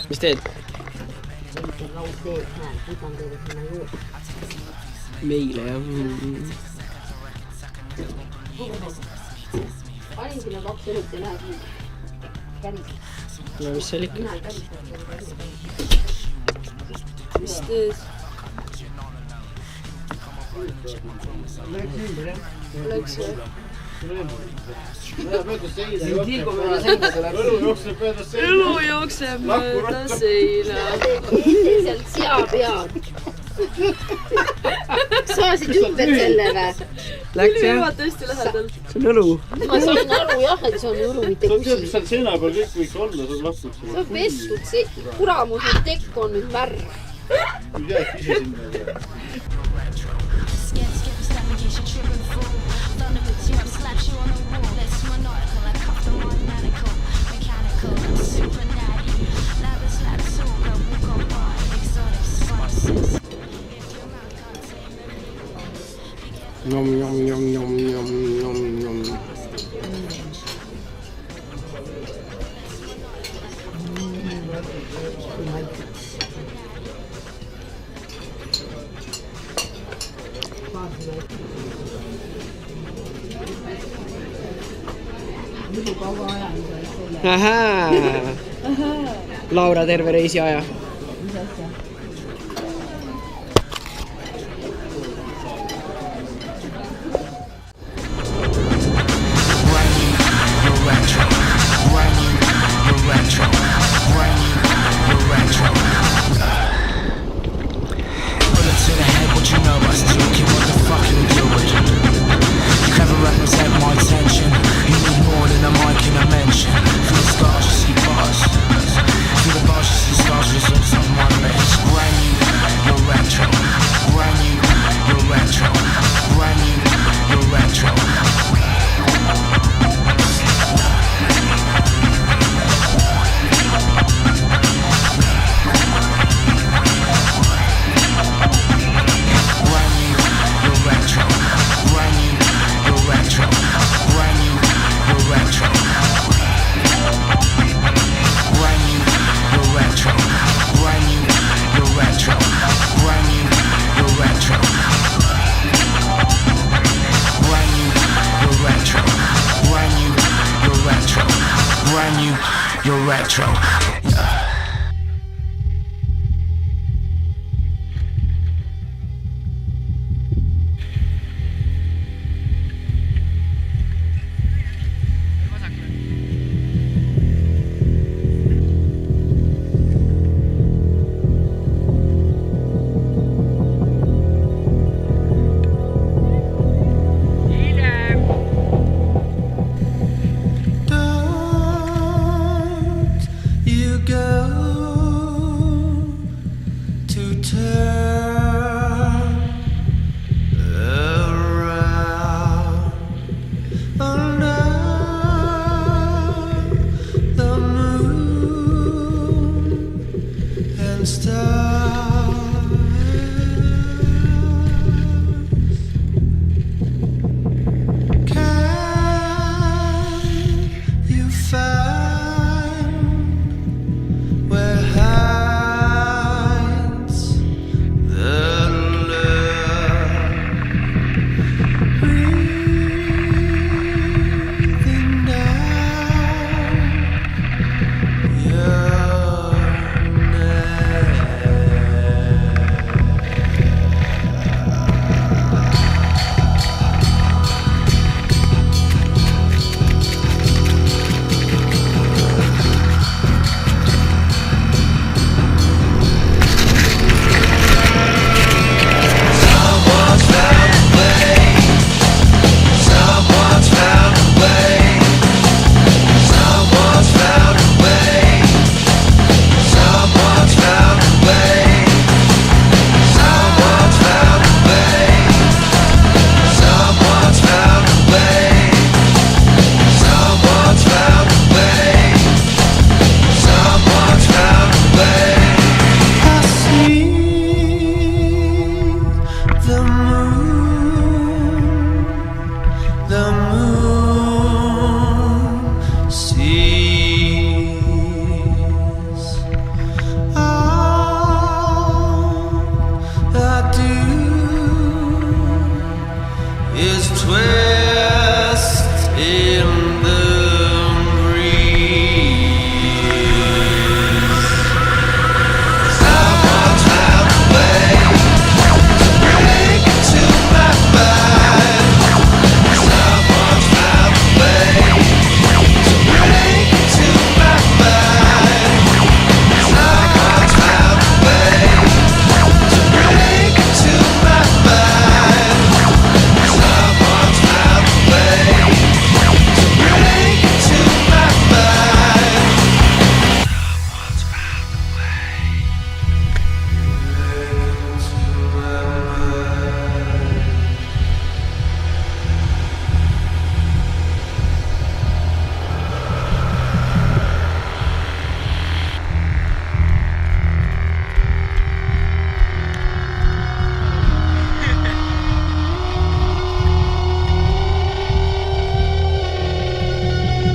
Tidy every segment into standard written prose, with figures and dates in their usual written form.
Mis teed? Meile jah. Panin sinna 2 õlut ja näed nii. Käris. No mis see oli ikka? Mis teed? Läks või? Õlu jookseb mööda seina. Sealt sea pead. Saasid ümber selle või? Läks jah? Vaata hästi lähedal. See on õlu. Ma saan aru jah, et see on õlu, mitte kusi. Seal seina peal kõik võiks olla, see on lahtud. See on pestud, see kuramus, et tekk on nüüd märg. Kui jääd ise sinna. Nom, nom, nom, nom, nom, nom, nom. Ahaa. Laura terve reisi aja. Mis asja? You're retro. You got twist in the breeze. Someone's found a way to break into my mind. Someone's found a way to break into my mind. Someone's found a way to break into my mind. Someone's found a way to break into my mind. Someone's found a way into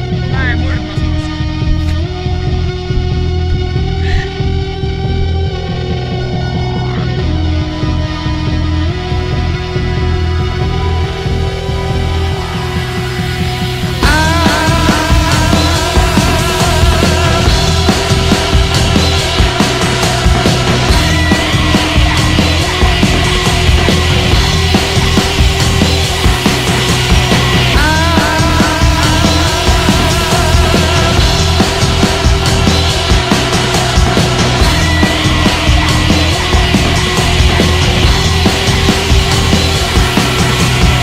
my mind.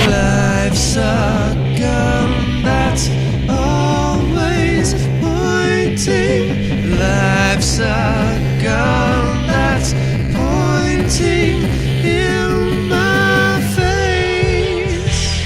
Life's a gun that's always pointing. Life's a gun that's pointing in my face.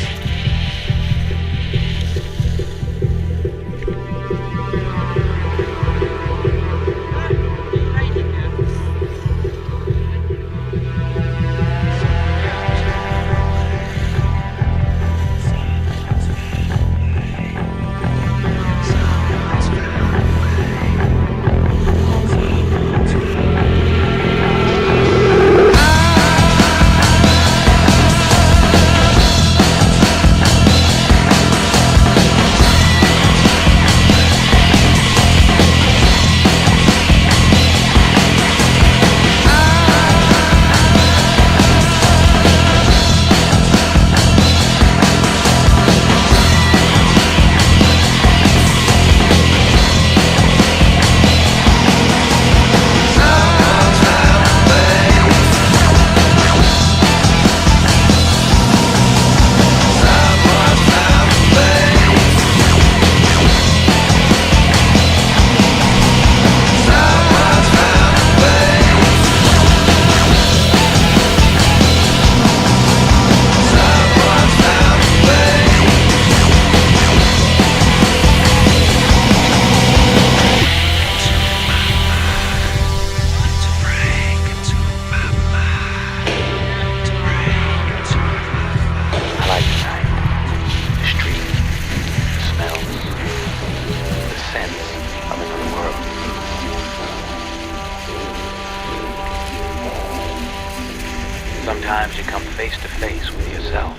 I like the night, the street, the smells, the scents of another world. Sometimes you come face to face with yourself.